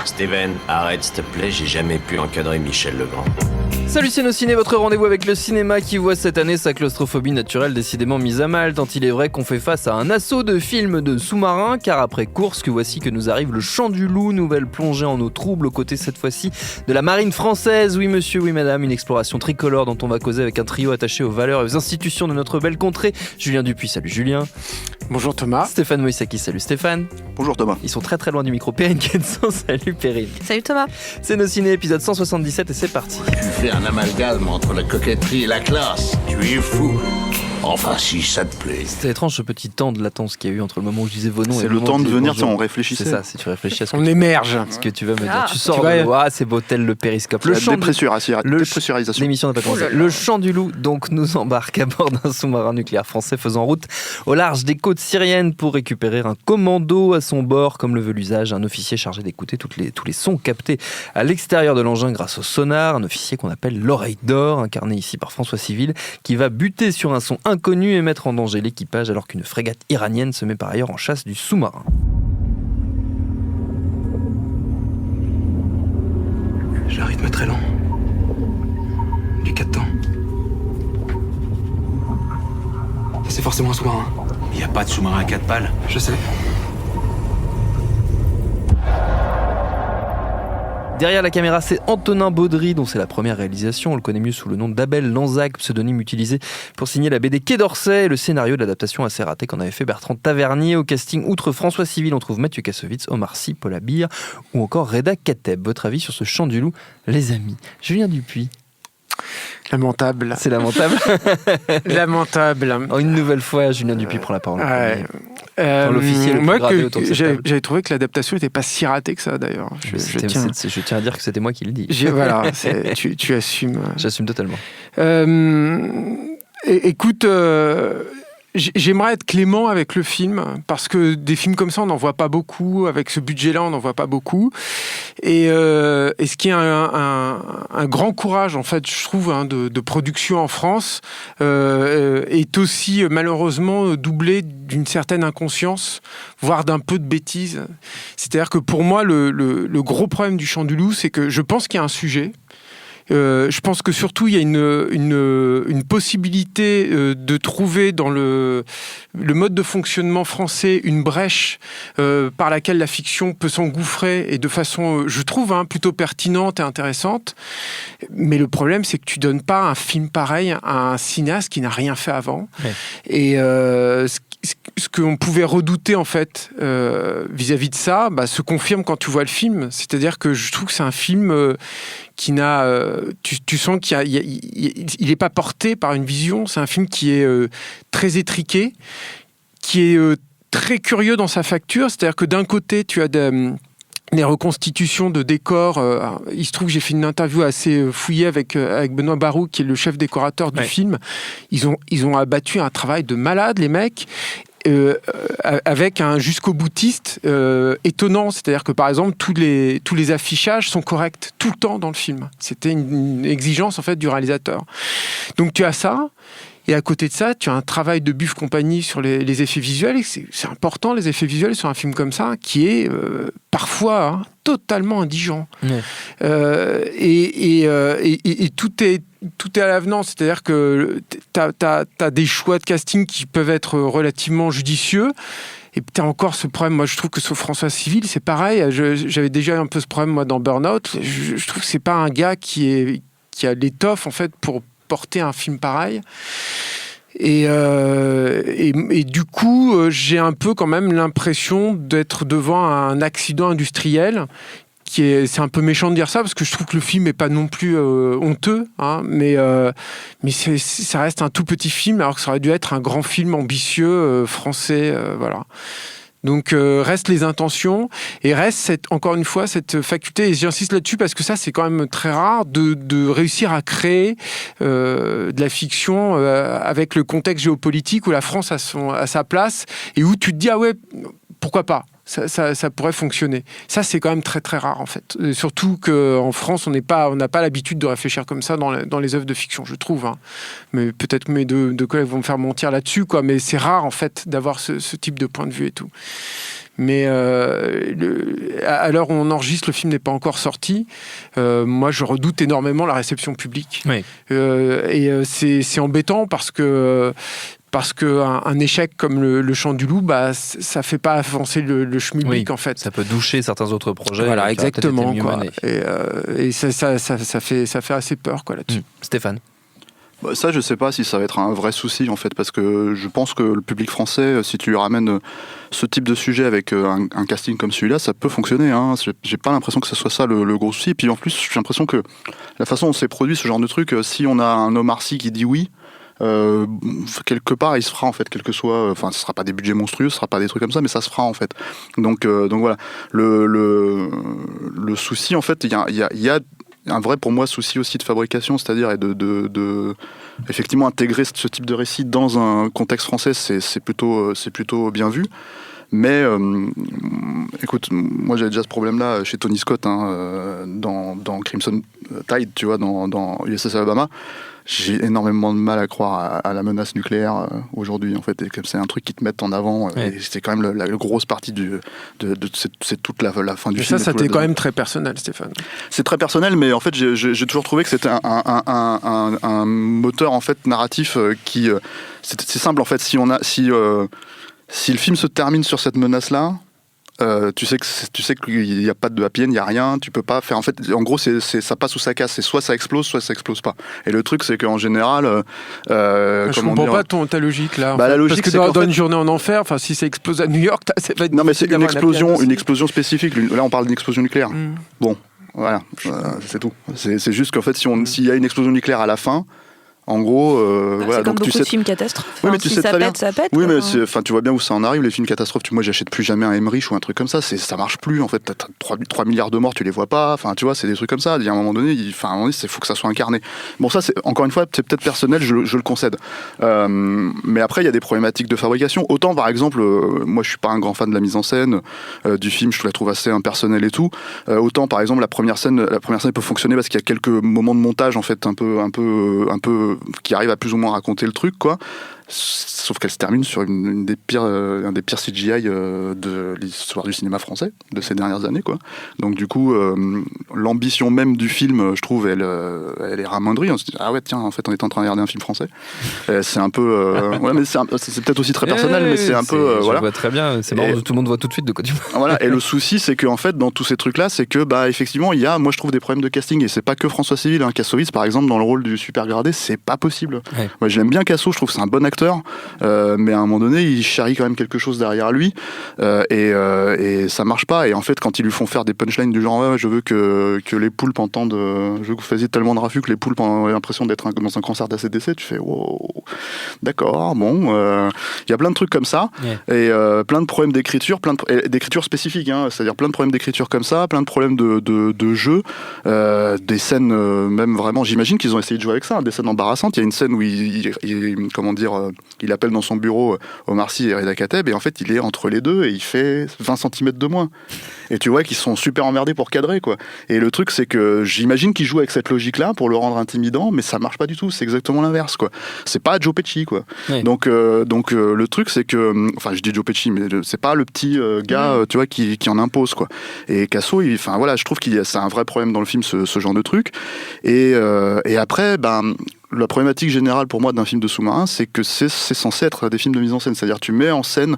Steven, arrête s'il te plaît, j'ai jamais pu encadrer Michel Legrand. Salut Ciné, votre rendez-vous avec le cinéma qui voit cette année sa claustrophobie naturelle décidément mise à mal, tant il est vrai qu'on fait face à un assaut de films de sous-marins, car après Kursk, voici que nous arrive Le Chant du Loup, nouvelle plongée en eau trouble aux côtés cette fois-ci de la marine française. Oui monsieur, oui madame, une exploration tricolore dont on va causer avec un trio attaché aux valeurs et aux institutions de notre belle contrée. Julien Dupuis, salut Julien. Bonjour Thomas. Stéphane Moïsaki, salut Stéphane. Bonjour Thomas. Ils sont très très loin du micro. Perrine Kenson, salut Perrine. Salut Thomas. C'est nos ciné, épisode 177 et c'est parti. Tu fais un amalgame entre la coquetterie et la classe. Tu es fou. Enfin, si ça te plaît. C'était étrange ce petit temps de latence qu'il y a eu entre le moment où je disais vos noms et c'est le temps de venir, on réfléchissait. C'est ça, si tu réfléchis à ce que on émerge. Ce que tu vas me dire. Tu sors tu de c'est beau tel le périscope. Le chant dépressurisation. L'émission n'a pas commencé. Le Chant du Loup donc nous embarque à bord d'un sous-marin nucléaire français faisant route au large des côtes syriennes pour récupérer un commando à son bord, comme le veut l'usage, un officier chargé d'écouter tous les sons captés à l'extérieur de l'engin grâce au sonar, un officier qu'on appelle l'oreille d'or, incarné ici par François Civil, qui va buter sur un son inconnu et mettre en danger l'équipage alors qu'une frégate iranienne se met par ailleurs en chasse du sous-marin. J'ai un rythme très lent. Du 4 temps. Ça c'est forcément un sous-marin. Il n'y a pas de sous-marin à 4 pales. Je sais. Derrière la caméra, c'est Antonin Baudry, dont c'est la première réalisation. On le connaît mieux sous le nom d'Abel Lanzac, pseudonyme utilisé pour signer la BD Quai d'Orsay et le scénario de l'adaptation assez ratée qu'en avait fait Bertrand Tavernier. Au casting, outre François Civil, on trouve Mathieu Kassovitz, Omar Sy, Paula Beer ou encore Reda Kateb. Votre avis sur ce Chant du Loup, les amis? Julien Dupuis. Lamentable. C'est lamentable. Lamentable. Une nouvelle fois, Julien Dupuis prend la parole. L'officier le plus gradé autour de cette table. J'avais trouvé que l'adaptation n'était pas si ratée que ça d'ailleurs. Je tiens à dire que c'était moi qui le dis. Voilà, tu assumes. J'assume totalement. Écoute, j'aimerais être clément avec le film parce que des films comme ça on n'en voit pas beaucoup, avec ce budget-là on n'en voit pas beaucoup. Et ce qui est un grand courage en fait, je trouve, de production en France est aussi malheureusement doublé d'une certaine inconscience, voire d'un peu de bêtise. C'est-à-dire que pour moi le gros problème du Chant du Loup, c'est que je pense qu'il y a un sujet. Je pense que surtout il y a une possibilité de trouver dans le mode de fonctionnement français une brèche par laquelle la fiction peut s'engouffrer et de façon, je trouve, plutôt pertinente et intéressante. Mais le problème, c'est que tu donnes pas un film pareil à un cinéaste qui n'a rien fait avant. Ouais. Et ce qu'on pouvait redouter en fait vis-à-vis de ça, se confirme quand tu vois le film. C'est-à-dire que je trouve que c'est un film qui n'a, tu sens qu'il n'est pas porté par une vision. C'est un film qui est très étriqué, qui est très curieux dans sa facture. C'est-à-dire que d'un côté, tu as des reconstitutions de décors. Il se trouve que j'ai fait une interview assez fouillée avec Benoît Barou, qui est le chef décorateur du film. Ils ont abattu un travail de malade, les mecs. Avec un jusqu'au boutiste étonnant, c'est-à-dire que par exemple tous les affichages sont corrects tout le temps dans le film. C'était une exigence en fait du réalisateur. Donc tu as ça, et à côté de ça, tu as un travail de Buff Compagnie sur les effets visuels. Et c'est important les effets visuels sur un film comme ça, qui est parfois totalement indigent. Ouais. Et tout est à l'avenant, c'est-à-dire que t'as des choix de casting qui peuvent être relativement judicieux. Et t'as encore ce problème, moi je trouve que sur François Civil, c'est pareil. J'avais déjà un peu ce problème moi dans Burnout. Je trouve que c'est pas un gars qui a l'étoffe en fait pour porter un film pareil. Et du coup, j'ai un peu quand même l'impression d'être devant un accident industriel. C'est un peu méchant de dire ça parce que je trouve que le film n'est pas non plus honteux, mais ça reste un tout petit film alors que ça aurait dû être un grand film ambitieux français, voilà. Donc restent les intentions et reste encore une fois cette faculté, et j'insiste là-dessus parce que ça c'est quand même très rare, de réussir à créer de la fiction avec le contexte géopolitique où la France a sa place et où tu te dis ah ouais, pourquoi pas. Ça pourrait fonctionner. Ça, c'est quand même très très rare en fait. Et surtout qu'en France, on n'a pas l'habitude de réfléchir comme ça dans les œuvres de fiction, je trouve. Hein. Mais peut-être que mes deux collègues vont me faire mentir là-dessus, quoi. Mais c'est rare en fait d'avoir ce type de point de vue et tout. Mais à l'heure où on enregistre, le film n'est pas encore sorti. Moi, je redoute énormément la réception publique. Oui. C'est embêtant parce qu'un échec comme le Chant du Loup, ça fait pas avancer le schmilblick, en fait. Ça peut doucher certains autres projets. Voilà, exactement. Mieux Quoi. menés. Et ça fait assez peur, quoi, là-dessus. Stéphane. Ça, je sais pas si ça va être un vrai souci en fait, parce que je pense que le public français, si tu lui ramènes ce type de sujet avec un casting comme celui-là, ça peut fonctionner. Hein. J'ai pas l'impression que ce soit ça le gros souci. Et puis en plus, j'ai l'impression que la façon dont c'est produit ce genre de truc, si on a un Omar Sy qui dit oui, quelque part il se fera en fait, quel que soit, enfin ce sera pas des budgets monstrueux, ce sera pas des trucs comme ça, mais ça se fera en fait. Donc voilà, le souci en fait, il y a un vrai, pour moi, souci aussi de fabrication, c'est-à-dire de effectivement intégrer ce type de récit dans un contexte français, c'est plutôt bien vu. Mais écoute, moi j'avais déjà ce problème-là chez Tony Scott, hein, dans Crimson Tide, tu vois, dans USS Alabama. J'ai énormément de mal à croire à la menace nucléaire aujourd'hui, en fait. Et c'est un truc qui te met en avant. Ouais. Et c'est quand même la grosse partie c'est toute la fin du film. Ça t'est quand même très personnel, Stéphane. C'est très personnel, mais en fait, j'ai toujours trouvé que c'était un moteur en fait narratif qui. C'est simple en fait. Si le film se termine sur cette menace-là. Tu sais qu'il n'y a pas de happy end, il n'y a rien, tu peux pas faire. En fait, en gros, ça passe ou ça casse. C'est soit ça explose pas. Et le truc, c'est qu'en général. Je comprends pas ta logique là. La logique, parce que dans Une journée en enfer, si ça explose à New York, ça va être. Non, mais c'est une explosion spécifique. Là, on parle d'une explosion nucléaire. Bon, voilà, c'est tout. C'est juste qu'en fait, s'il y a une explosion nucléaire à la fin. En gros, voilà. C'est comme donc beaucoup de films catastrophes. Oui, mais tu sais ça très bien. pète, ça pète. Oui, mais tu vois bien où ça en arrive, les films catastrophes. Moi, j'achète plus jamais un Emmerich ou un truc comme ça. Ça marche plus, en fait. T'as 3 milliards de morts, tu les vois pas. Enfin, tu vois, c'est des trucs comme ça. Il y a un moment donné, il faut que ça soit incarné. Bon, ça, encore une fois, c'est peut-être personnel, je le concède. Mais après, il y a des problématiques de fabrication. Autant, par exemple, moi, je suis pas un grand fan de la mise en scène du film. Je la trouve assez impersonnelle et tout. Autant, par exemple, la première scène peut fonctionner parce qu'il y a quelques moments de montage, en fait, un peu qui arrivent à plus ou moins raconter le truc, quoi. Sauf qu'elle se termine sur un des pires CGI de l'histoire du cinéma français de ces dernières années, quoi. Donc du coup, l'ambition même du film, je trouve, elle est ramoindrie. On se dit, ah ouais, tiens, en fait, on est en train de regarder un film français. C'est un peu, ouais, mais c'est peut-être aussi très personnel, mais c'est un peu, voilà. Je vois très bien. C'est marrant, tout le monde voit tout de suite de quoi tu parles. Voilà. Et le souci, c'est qu'en fait, dans tous ces trucs-là, c'est que, effectivement, il y a, moi, je trouve des problèmes de casting, et c'est pas que François Civil, hein. Kassovitz, par exemple, dans le rôle du super gradé, c'est pas possible. Ouais. Moi, j'aime bien Kasso, je trouve que c'est un bon acteur. Mais à un moment donné, il charrie quand même quelque chose derrière lui, et ça marche pas. Et en fait, quand ils lui font faire des punchlines du genre, ouais, je veux que les poulpes entendent, je veux que vous fassiez tellement de raffus que les poulpes ont l'impression d'être dans un concert d'ACDC, tu fais, wow, d'accord, bon, il y a plein de trucs comme ça, et plein de problèmes d'écriture, d'écriture spécifique, hein, c'est-à-dire plein de problèmes d'écriture comme ça, plein de problèmes de jeu, des scènes même vraiment, j'imagine qu'ils ont essayé de jouer avec ça, hein, des scènes embarrassantes. Il y a une scène où il appelle dans son bureau Omar Sy et Reda Kateb, et en fait il est entre les deux et il fait 20 cm de moins. Et tu vois qu'ils sont super emmerdés pour cadrer, quoi. Et le truc, c'est que j'imagine qu'ils jouent avec cette logique-là pour le rendre intimidant, mais ça marche pas du tout, c'est exactement l'inverse, quoi. C'est pas Joe Pesci, quoi. Oui. Donc le truc, c'est que, enfin je dis Joe Pesci, mais c'est pas le petit gars, tu vois, qui en impose, quoi. Et Casso, enfin voilà, je trouve c'est un vrai problème dans le film, ce genre de truc. Et après, la problématique générale pour moi d'un film de sous-marin, c'est que c'est censé être des films de mise en scène. C'est-à-dire tu mets en scène,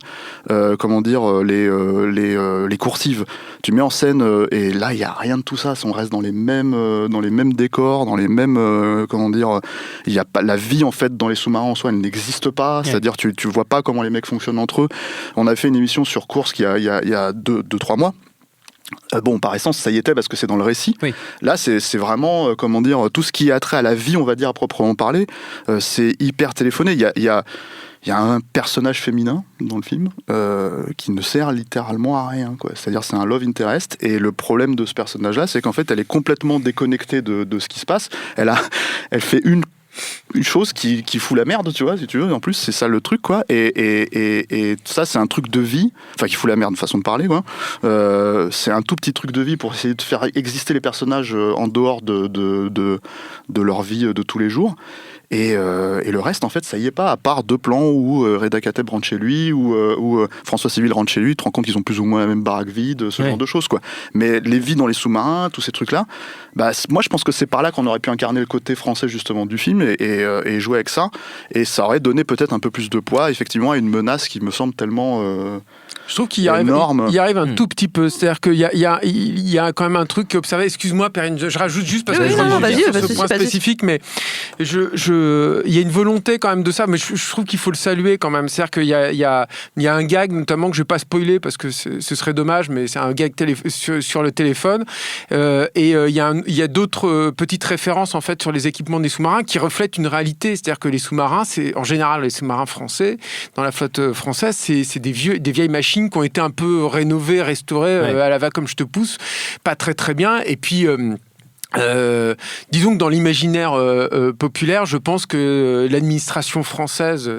les coursives. Tu mets en scène, et là il n'y a rien de tout ça. On reste dans les mêmes décors, dans les mêmes, il y a pas la vie en fait dans les sous-marins en soi, elle n'existe pas. C'est-à-dire tu vois pas comment les mecs fonctionnent entre eux. On a fait une émission sur Course il y a 2-3 mois. Par essence, ça y était parce que c'est dans le récit. Oui. Là, c'est vraiment, tout ce qui a trait à la vie, on va dire, à proprement parler, c'est hyper téléphoné. Il y a un personnage féminin dans le film qui ne sert littéralement à rien, quoi. C'est-à-dire, c'est un love interest, et le problème de ce personnage-là, c'est qu'en fait, elle est complètement déconnectée de ce qui se passe. Elle fait une une chose qui fout la merde, tu vois, si tu veux. En plus, c'est ça le truc, quoi. Et ça, c'est un truc de vie, enfin, qui fout la merde, façon de parler, quoi. C'est un tout petit truc de vie pour essayer de faire exister les personnages en dehors de leur vie de tous les jours. Et le reste, en fait, ça y est pas, à part 2 plans où Reda Kateb rentre chez lui, où François Civil rentre chez lui, tu te rends compte qu'ils ont plus ou moins la même baraque vide, ce genre de choses, quoi. Mais les vies dans les sous-marins, tous ces trucs-là, bah, moi, je pense que c'est par là qu'on aurait pu incarner le côté français, justement, du film et jouer avec ça. Et ça aurait donné peut-être un peu plus de poids, effectivement, à une menace qui me semble tellement je trouve qu'il y arrive un tout petit peu. C'est-à-dire qu'il y a quand même un truc qui est observé. Excuse-moi, Perrine, je rajoute juste parce que sur ce point spécifique, mais il y a une volonté quand même de ça, mais je trouve qu'il faut le saluer quand même. C'est-à-dire qu'il y a un gag, notamment, que je ne vais pas spoiler parce que ce serait dommage, mais c'est un gag sur le téléphone. Et il y a d'autres petites références en fait sur les équipements des sous-marins qui reflètent une réalité. C'est-à-dire que les sous-marins, c'est en général les sous-marins français, dans la flotte française, c'est des vieilles machines qui ont été un peu rénovées, restaurées à la va comme je te pousse, pas très très bien. Et puis disons que dans l'imaginaire populaire, je pense que l'administration française,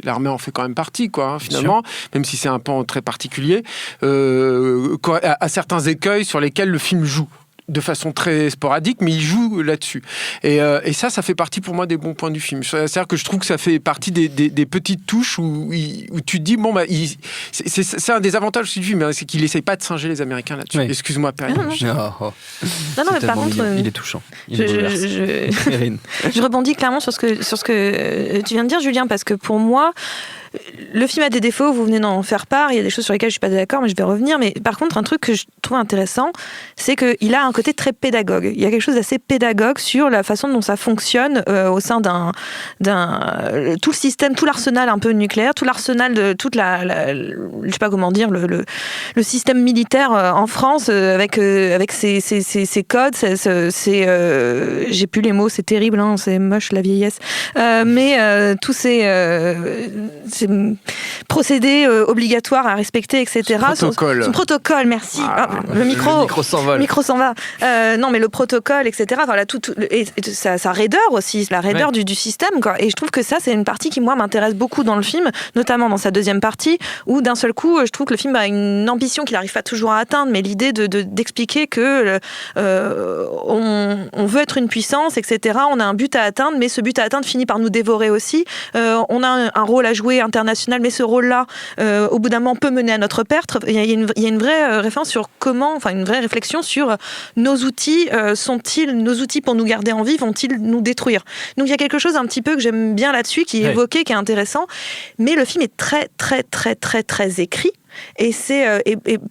l'armée en fait quand même partie, quoi, finalement, même si c'est un pan très particulier, a certains écueils sur lesquels le film joue. De façon très sporadique, mais il joue là-dessus. Et ça fait partie pour moi des bons points du film. C'est-à-dire que je trouve que ça fait partie des petites touches où tu te dis, bon, bah, c'est un des avantages du film, hein, c'est qu'il n'essaye pas de singer les Américains là-dessus. Oui. Excuse-moi, Perrine. Non, mais par contre... Il est touchant. Je rebondis clairement sur ce que tu viens de dire, Julien, parce que pour moi, le film a des défauts, vous venez d'en faire part, il y a des choses sur lesquelles je ne suis pas d'accord, mais je vais revenir. Mais par contre, un truc que je trouve intéressant, c'est qu'il a un côté très pédagogue. Il y a quelque chose d'assez pédagogue sur la façon dont ça fonctionne au sein tout le système, tout l'arsenal un peu nucléaire, tout l'arsenal de toute je sais pas comment dire, le système militaire en France avec ses codes, j'ai plus les mots, c'est terrible, hein, c'est moche la vieillesse, mais tous ces procédés obligatoires à respecter, etc. Son protocole, merci. Le micro s'en va. Non, mais le protocole, etc. Enfin, et sa raideur aussi, la raideur du système, quoi. Et je trouve que ça, c'est une partie qui, moi, m'intéresse beaucoup dans le film, notamment dans sa deuxième partie, où d'un seul coup, je trouve que le film a une ambition qu'il n'arrive pas toujours à atteindre, mais l'idée d'expliquer que on veut être une puissance, etc. On a un but à atteindre, mais ce but à atteindre finit par nous dévorer aussi. On a un rôle à jouer international, mais ce rôle-là, au bout d'un moment, peut mener à notre perte. Il y a une vraie référence sur une vraie réflexion sur nos outils. Sont-ils nos outils pour nous garder en vie? Vont-ils nous détruire? Donc il y a quelque chose un petit peu que j'aime bien là-dessus, qui est évoqué, qui est intéressant. Mais le film est très, très, très, très, très écrit. Et c'est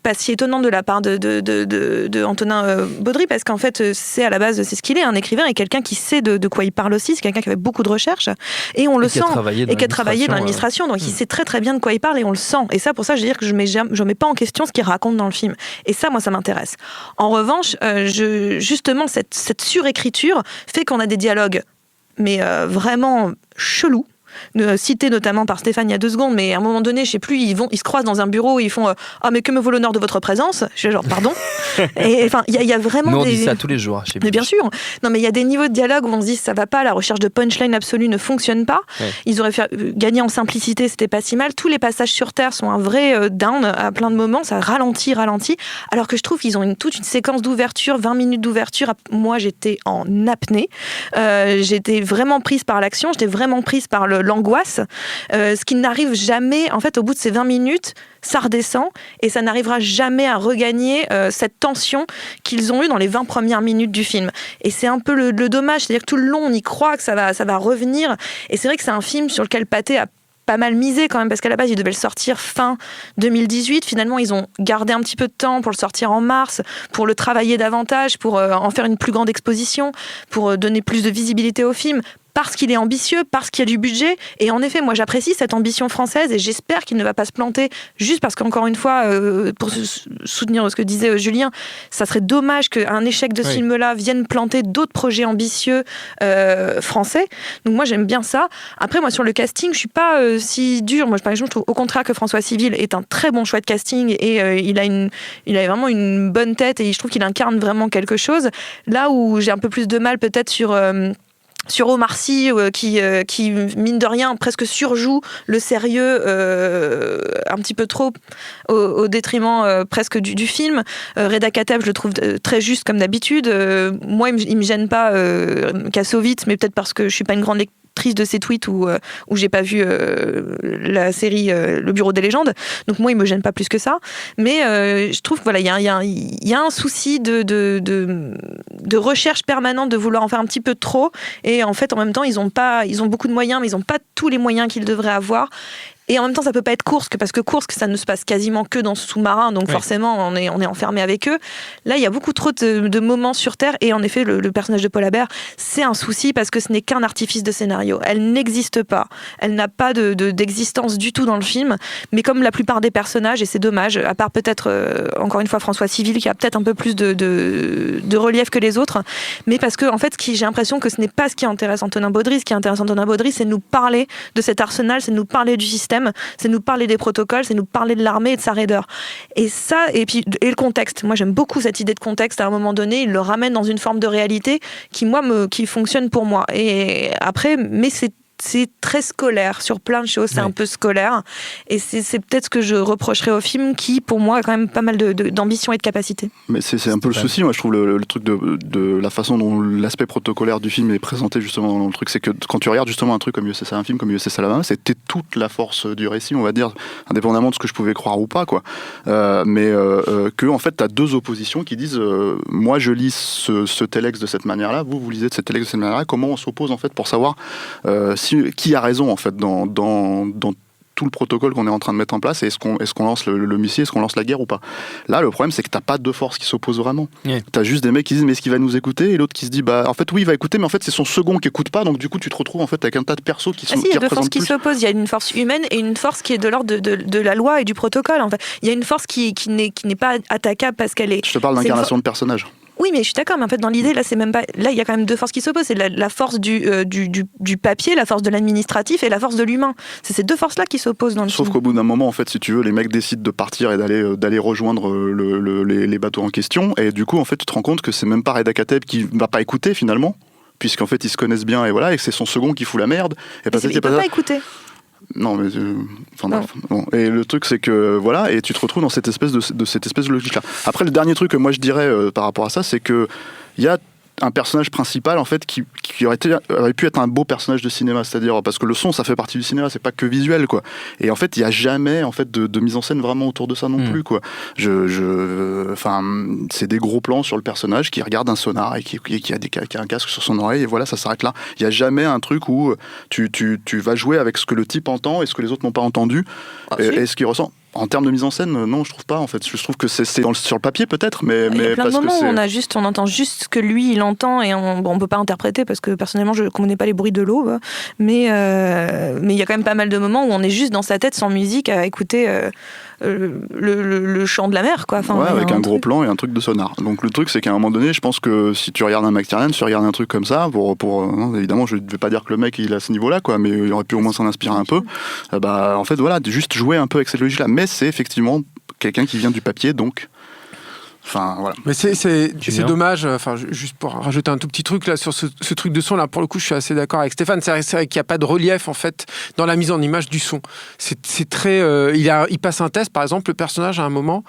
pas si étonnant de la part de Antonin Baudry, parce qu'en fait c'est à la base, c'est ce qu'il est, un écrivain et quelqu'un qui sait de quoi il parle aussi. C'est quelqu'un qui avait beaucoup de recherches et on le sent, et qui a travaillé dans l'administration, donc il sait très très bien de quoi il parle et on le sent. Et ça, pour ça, je veux dire que je mets pas en question ce qu'il raconte dans le film. Et ça, moi, ça m'intéresse. En revanche, justement, cette surécriture fait qu'on a des dialogues, mais vraiment chelous. Cité notamment par Stéphane il y a 2 secondes, mais à un moment donné, je sais plus, ils se croisent dans un bureau et ils font ah mais que me vaut l'honneur de votre présence. Je suis genre pardon. Et enfin il y a vraiment mais on dit ça tous les jours chez mais bien sûr. Non mais il y a des niveaux de dialogue où on se dit ça va pas, la recherche de punchline absolue ne fonctionne pas. Ils auraient gagné en simplicité, c'était pas si mal. Tous les passages sur Terre sont un vrai down à plein de moments, ça ralentit, alors que je trouve qu'ils ont toute une séquence d'ouverture, 20 minutes d'ouverture. Moi j'étais en apnée, j'étais vraiment prise par l'action, j'étais vraiment prise par l'angoisse, ce qui n'arrive jamais, en fait, au bout de ces 20 minutes, ça redescend et ça n'arrivera jamais à regagner cette tension qu'ils ont eue dans les 20 premières minutes du film. Et c'est un peu le dommage, c'est-à-dire que tout le long, on y croit que ça va revenir. Et c'est vrai que c'est un film sur lequel Pathé a pas mal misé quand même, parce qu'à la base, il devait le sortir fin 2018. Finalement, ils ont gardé un petit peu de temps pour le sortir en mars, pour le travailler davantage, pour en faire une plus grande exposition, pour donner plus de visibilité au film, parce qu'il est ambitieux, parce qu'il y a du budget. Et en effet, moi, j'apprécie cette ambition française et j'espère qu'il ne va pas se planter, juste parce qu'encore une fois, pour soutenir ce que disait Julien, ça serait dommage qu'un échec de ce film-là vienne planter d'autres projets ambitieux français. Donc moi, j'aime bien ça. Après, moi, sur le casting, je suis pas si dure. Moi, par exemple, je trouve au contraire que François Civil est un très bon choix de casting et il a vraiment une bonne tête et je trouve qu'il incarne vraiment quelque chose. Là où j'ai un peu plus de mal peut-être sur sur Omar Sy qui mine de rien presque surjoue le sérieux un petit peu trop au détriment presque du film. Reda Kateb, je le trouve très juste comme d'habitude. Moi il me gêne pas Kassovitz, mais peut-être parce que je suis pas une grande lectrice de ses tweets où j'ai pas vu la série Le Bureau des légendes, donc moi il me gêne pas plus que ça, mais je trouve que voilà, il y a un souci de recherche permanente, de vouloir en faire un petit peu trop, et en fait en même temps ils ont beaucoup de moyens, mais ils ont pas tous les moyens qu'ils devraient avoir. Et en même temps, ça peut pas être Kursk, parce que Kursk, ça ne se passe quasiment que dans ce sous-marin, donc forcément, on est enfermé avec eux. Là, il y a beaucoup trop de moments sur Terre, et en effet, le personnage de Paul Habert, c'est un souci, parce que ce n'est qu'un artifice de scénario. Elle n'existe pas. Elle n'a pas d'existence du tout dans le film, mais comme la plupart des personnages, et c'est dommage, à part peut-être, encore une fois, François Civil, qui a peut-être un peu plus de relief que les autres, mais parce que, en fait, j'ai l'impression que ce n'est pas ce qui intéresse Antonin Baudry. Ce qui intéresse Antonin Baudry, c'est de nous parler de cet arsenal, c'est de nous parler du système, c'est nous parler des protocoles, c'est nous parler de l'armée et de sa raideur. Et ça, et le contexte. Moi, j'aime beaucoup cette idée de contexte. À un moment donné, il le ramène dans une forme de réalité qui fonctionne pour moi. Et après, mais c'est très scolaire sur plein de choses, c'est un peu scolaire, et c'est peut-être ce que je reprocherais au film, qui pour moi a quand même pas mal d'ambition et de capacité. Mais c'est un peu le souci, moi je trouve, le truc de la façon dont l'aspect protocolaire du film est présenté justement dans le truc, c'est que quand tu regardes justement un truc comme USS un film comme USS Alabama, c'était toute la force du récit, on va dire, indépendamment de ce que je pouvais croire ou pas, quoi. Que en fait t'as deux oppositions qui disent moi je lis ce telex de cette manière-là, vous lisez de cette telex de cette manière-là, comment on s'oppose en fait pour savoir qui a raison en fait dans tout le protocole qu'on est en train de mettre en place, et est-ce qu'on lance le missile, est-ce qu'on lance la guerre ou pas. Là le problème c'est que t'as pas deux forces qui s'opposent vraiment. T'as juste des mecs qui disent mais est-ce qu'il va nous écouter, et l'autre qui se dit bah en fait oui il va écouter, mais en fait c'est son second qui écoute pas, donc du coup tu te retrouves en fait avec un tas de persos qui sont il y a deux forces qui s'opposent, il y a une force humaine et une force qui est de l'ordre de la loi et du protocole, en fait. Il y a une force qui n'est pas attaquable parce qu'elle est... Je te parle d'incarnation de personnage. Oui, mais je suis d'accord, mais en fait, dans l'idée, là, c'est même pas. Là, il y a quand même deux forces qui s'opposent. C'est la force du papier, la force de l'administratif et la force de l'humain. C'est ces deux forces-là qui s'opposent dans le film. Sauf qu'au bout d'un moment, en fait, si tu veux, les mecs décident de partir et d'aller rejoindre les bateaux en question. Et du coup, en fait, tu te rends compte que c'est même pas Reda Kateb qui va pas écouter finalement, puisqu'en fait, ils se connaissent bien et voilà, et que c'est son second qui fout la merde. Et il peut pas écouter. Non, mais bref. Bon. Et le truc, c'est que voilà, et tu te retrouves dans cette espèce de logique-là. Après, le dernier truc que moi je dirais par rapport à ça, c'est que il y a un personnage principal en fait qui aurait pu être un beau personnage de cinéma, c'est-à-dire parce que le son ça fait partie du cinéma, c'est pas que visuel quoi. Et en fait il y a jamais en fait de mise en scène vraiment autour de ça non plus quoi. C'est des gros plans sur le personnage qui regarde un sonar et qui a un casque sur son oreille et voilà, ça s'arrête là. Il y a jamais un truc où tu vas jouer avec ce que le type entend et ce que les autres n'ont pas entendu et ce qu'il ressent. En termes de mise en scène, non, je trouve pas. En fait, je trouve que c'est sur le papier peut-être, mais il y a plein de parce moments que où on entend juste ce que lui il entend et on peut pas interpréter parce que personnellement je connais pas les bruits de l'eau, mais il y a quand même pas mal de moments où on est juste dans sa tête sans musique à écouter le chant de la mer, quoi. Enfin, ouais, avec un gros plan et un truc de sonar. Donc le truc c'est qu'à un moment donné, je pense que si tu regardes un McTiernan, si tu regardes un truc comme ça, évidemment je ne vais pas dire que le mec il est à ce niveau-là, quoi, mais il aurait pu au moins s'en inspirer un peu. En fait voilà, juste jouer un peu avec cette logique-là. Mais c'est effectivement quelqu'un qui vient du papier, donc. Enfin, voilà. Mais c'est dommage, juste pour rajouter un tout petit truc là, sur ce truc de son, là, pour le coup, je suis assez d'accord avec Stéphane. C'est vrai qu'il n'y a pas de relief, en fait, dans la mise en image du son. C'est très... il passe un test, par exemple, le personnage, à un moment...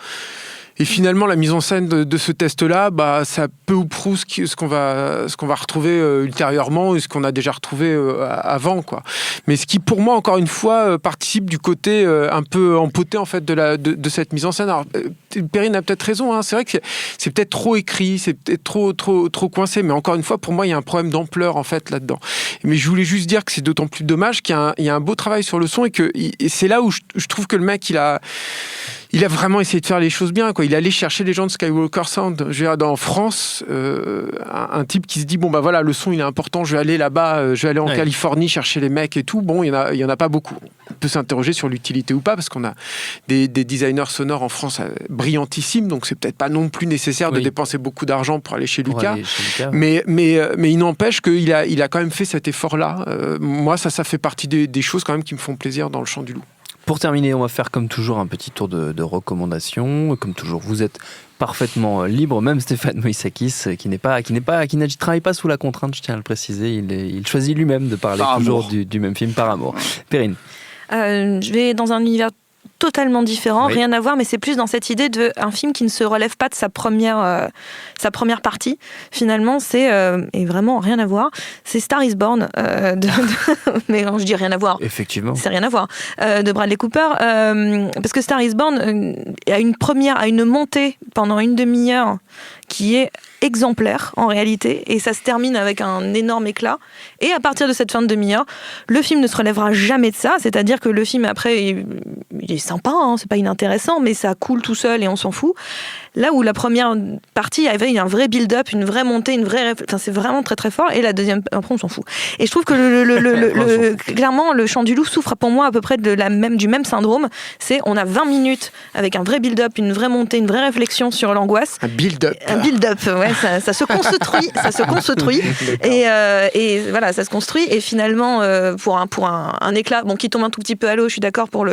Et finalement, la mise en scène de ce test-là, ça peu ou prou ce qu'on va retrouver ultérieurement et ce qu'on a déjà retrouvé avant, quoi. Mais ce qui, pour moi, encore une fois, participe du côté un peu empoté en fait de cette mise en scène. Alors, Perrine a peut-être raison. Hein, c'est vrai que c'est peut-être trop écrit, c'est peut-être trop coincé. Mais encore une fois, pour moi, il y a un problème d'ampleur en fait là-dedans. Mais je voulais juste dire que c'est d'autant plus dommage qu'il y a un beau travail sur le son et c'est là où je trouve que le mec il a vraiment essayé de faire les choses bien, quoi. Il est allé chercher les gens de Skywalker Sound. Je veux dire, en France, un type qui se dit voilà, le son il est important, je vais aller là-bas, je vais aller en Californie chercher les mecs et tout. Bon, il y en a pas beaucoup. On peut s'interroger sur l'utilité ou pas parce qu'on a des designers sonores en France brillantissimes, donc c'est peut-être pas non plus nécessaire de dépenser beaucoup d'argent pour aller chez Lucas. Mais il n'empêche qu'il a quand même fait cet effort-là. Moi, ça fait partie des choses quand même qui me font plaisir dans Le Chant du Loup. Pour terminer, on va faire comme toujours un petit tour de recommandations. Comme toujours, vous êtes parfaitement libre, même Stéphane Moïsakis, qui ne travaille pas sous la contrainte, je tiens à le préciser, il choisit lui-même de parler toujours du même film par amour. Perrine. Je vais dans un univers totalement différent, rien à voir, mais c'est plus dans cette idée d'un film qui ne se relève pas de sa première partie. Finalement, c'est et vraiment rien à voir. C'est Star is Born, mais quand je dis rien à voir, effectivement, c'est rien à voir, de Bradley Cooper, parce que Star is Born a une montée pendant une demi-heure qui est exemplaire en réalité, et ça se termine avec un énorme éclat. Et à partir de cette fin de demi-heure, le film ne se relèvera jamais de ça, c'est-à-dire que le film après, il est sympa, hein, c'est pas inintéressant, mais ça coule tout seul et on s'en fout. Là où la première partie avait un vrai build-up, une vraie montée, c'est vraiment très très fort, et la deuxième, après on s'en fout. Et je trouve que clairement, Le Chant du Loup souffre pour moi à peu près du même syndrome. On a 20 minutes avec un vrai build-up, une vraie montée, une vraie réflexion sur l'angoisse. Un build-up, ouais, ça se construit, et voilà, ça se construit, et finalement, pour un éclat, qui tombe un tout petit peu à l'eau, je suis d'accord pour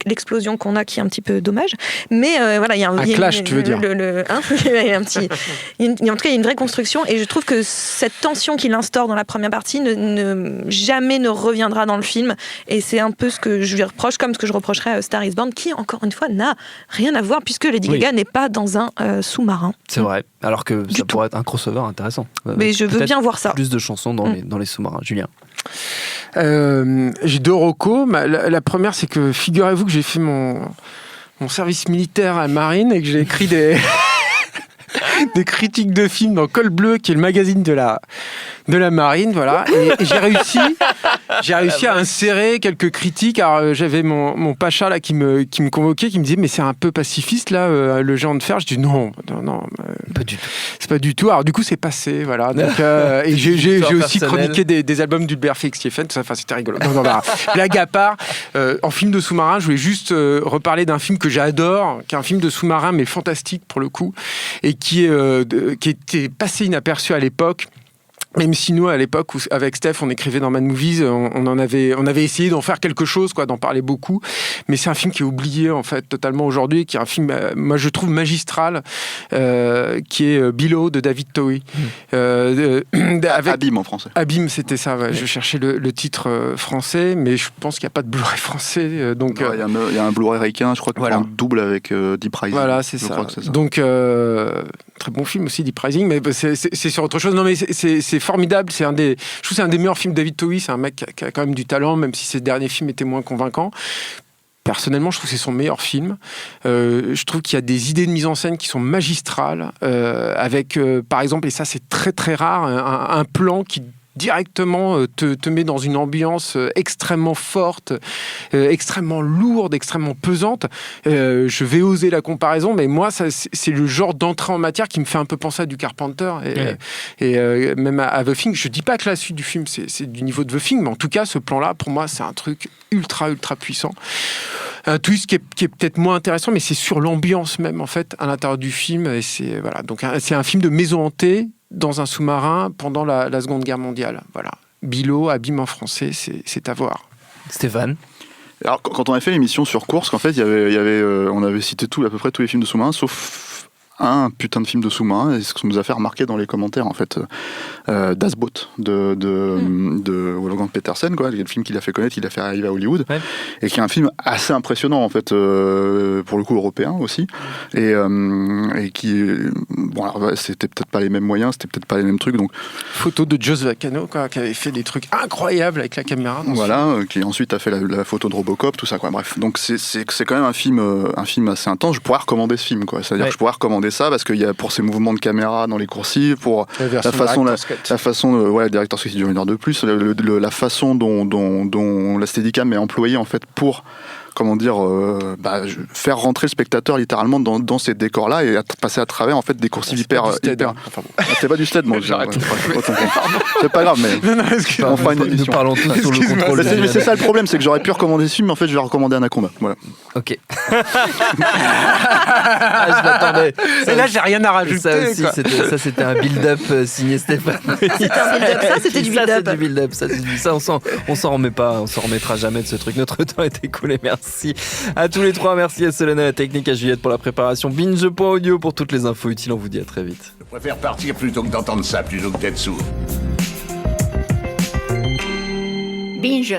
l'explosion qu'on a, qui est un petit peu dommage, mais voilà, il y a un clash, tu veux dire. Il y a en tout cas, il y a une vraie construction, et je trouve que cette tension qu'il instaure dans la première partie jamais ne reviendra dans le film, et c'est un peu ce que je lui reproche, comme ce que je reprocherais à Star is Born, qui encore une fois n'a rien à voir, puisque Lady Gaga n'est pas dans un sous-marin. C'est vrai, alors que ça pourrait être un crossover intéressant. Mais je veux bien voir ça. Plus de chansons dans les sous-marins. Julien. J'ai 2 recos. La première, c'est que figurez-vous que j'ai fait mon service militaire à la marine et que j'ai écrit des critiques de films dans Col Bleu, qui est le magazine de la marine, voilà. Et j'ai réussi à insérer quelques critiques. Alors, j'avais mon pacha là qui me convoquait, qui me disait mais c'est un peu pacifiste là, le Géant de Fer. Je dis non, pas du tout. C'est pas du tout. Alors du coup c'est passé, voilà. Donc, et j'ai aussi chroniqué des albums d'Hulbert Félix Stephen, tout ça. Enfin, c'était rigolo. Blague à part, en film de sous-marin, je voulais juste reparler d'un film que j'adore, qui est un film de sous-marin mais fantastique pour le coup, et qui était passé inaperçu à l'époque. Même si nous, à l'époque, avec Steph, on écrivait dans Mad Movies, on avait essayé d'en faire quelque chose, quoi, d'en parler beaucoup. Mais c'est un film qui est oublié, en fait, totalement aujourd'hui, qui est un film, moi, je trouve magistral, qui est Below de David Towie. Abîme en français. Abîme, c'était ça, ouais. Je cherchais le titre français, mais je pense qu'il n'y a pas de Blu-ray français. Donc, il y a un Blu-ray ricain, je crois, qu'on double avec Deep Rising. Voilà, c'est ça. Donc, très bon film aussi, Deep Rising, mais c'est sur autre chose. Non, mais c'est formidable, je trouve que c'est un des meilleurs films de David Towie, c'est un mec qui a quand même du talent, même si ses derniers films étaient moins convaincants. Personnellement, je trouve que c'est son meilleur film. Je trouve qu'il y a des idées de mise en scène qui sont magistrales, avec, par exemple, et ça c'est très très rare, un plan qui directement te met dans une ambiance extrêmement forte, extrêmement lourde, extrêmement pesante. Je vais oser la comparaison, mais moi, c'est le genre d'entrée en matière qui me fait un peu penser à du Carpenter et même à The Thing. Je dis pas que la suite du film, c'est du niveau de The Thing, mais en tout cas, ce plan-là, pour moi, c'est un truc ultra, ultra puissant. Un twist qui est peut-être moins intéressant, mais c'est sur l'ambiance même, en fait, à l'intérieur du film. Et voilà. Donc, c'est un film de maison hantée dans un sous-marin pendant la Seconde Guerre mondiale. Voilà. Below, Abîme en français, c'est à voir. Stéphane. Alors, quand on a fait l'émission sur Kursk, en fait, on avait cité à peu près tous les films de sous-marins, sauf un putain de film de sous-marin, et ce qui nous a fait remarquer dans les commentaires, en fait, Das Boot de Wolfgang Petersen, quoi, le film qu'il a fait connaître, il a fait arriver à Hollywood, et qui est un film assez impressionnant, en fait, pour le coup européen aussi, et qui, bon, alors, c'était peut-être pas les mêmes moyens, c'était peut-être pas les mêmes trucs, donc. Photo de Joss Vacano, quoi, qui avait fait des trucs incroyables avec la caméra. Voilà, qui ensuite a fait la photo de Robocop, tout ça, quoi. Bref, donc c'est quand même un film assez intense. Je pourrais recommander ce film, quoi. C'est-à-dire que je pourrais recommander ça parce qu'il y a pour ses mouvements de caméra dans les coursives, pour la façon, le directeur Scott qui dure 1 heure de plus, la façon dont la Steadicam est employée en fait pour faire rentrer le spectateur littéralement dans ces décors-là et passer à travers en fait des coursives hyper. C'est pas du stead, moi. C'est pas grave, mais on fera une émission. Nous parlons tous sur le contrôle. Mais c'est ça le problème, c'est que j'aurais pu recommander ce film, mais en fait, je vais recommander Anaconda. Voilà. Ok. Je l'attendais. Et là, j'ai rien à rajouter. Ça aussi, c'était un build-up signé Stéphane. C'était un build-up. Ça, c'était du build-up. Ça, on s'en remet pas, on s'en remettra jamais de ce truc. Notre temps est écoulé. Merci. Merci à tous les trois. Merci à Solène à la technique, à Juliette pour la préparation. Binge.audio pour toutes les infos utiles. On vous dit à très vite. Je préfère partir plutôt que d'entendre ça, plutôt que d'être sourd. Binge.